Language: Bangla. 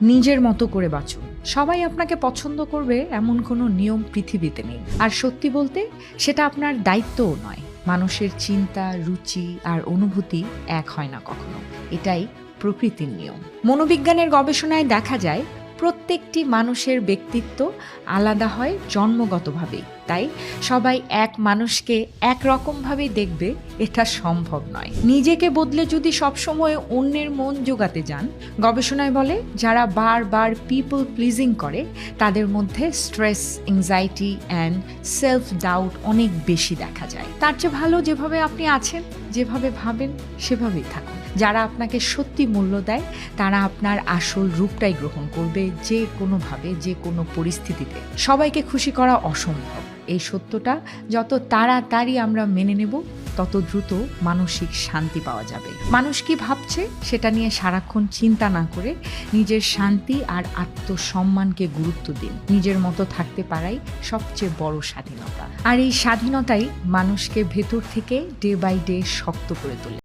নিজের মতো করে বাঁচুন। সবাই আপনাকে পছন্দ করবে এমন কোনো নিয়ম পৃথিবীতে নেই। আর সত্যি বলতে সেটা আপনার দায়িত্বও নয়। মানুষের চিন্তা, রুচি আর অনুভূতি এক হয় না কখনো। এটাই প্রকৃতির নিয়ম। মনোবিজ্ঞানের গবেষণায় দেখা যায় প্রত্যেকটি মানুষের ব্যক্তিত্ব আলাদা হয় জন্মগতভাবেই। তাই সবাই এক মানুষকে একরকমভাবেই দেখবে এটা সম্ভব নয়। নিজেকে বদলে যদি সবসময় অন্যের মন জোগাতে যান, গবেষণায় বলে যারা বারবার পিপল প্লিজিং করে তাদের মধ্যে stress, anxiety and self doubt অনেক বেশি দেখা যায়। তার চেয়ে ভালো যেভাবে আপনি আছেন, যেভাবে ভাবেন সেভাবেই থাকুন। যারা আপনাকে সত্যি মূল্য দেয় তারা আপনার আসল রূপটাই গ্রহণ করবে, যে কোনোভাবে, যে কোনো পরিস্থিতিতে। সবাইকে খুশি করা অসম্ভব। এই সত্যটা যত তাড়াতাড়ি আমরা মেনে নেব, তত দ্রুত মানসিক শান্তি পাওয়া যাবে। মানুষ কি ভাবছে সেটা নিয়ে সারাক্ষণ চিন্তা না করে নিজের শান্তি আর আত্মসম্মানকে গুরুত্ব দিন। নিজের মতো থাকতে পারাই সবচেয়ে বড় স্বাধীনতা। আর এই স্বাধীনতাই মানুষকে ভেতর থেকে ডে বাই ডে শক্ত করে তোলে।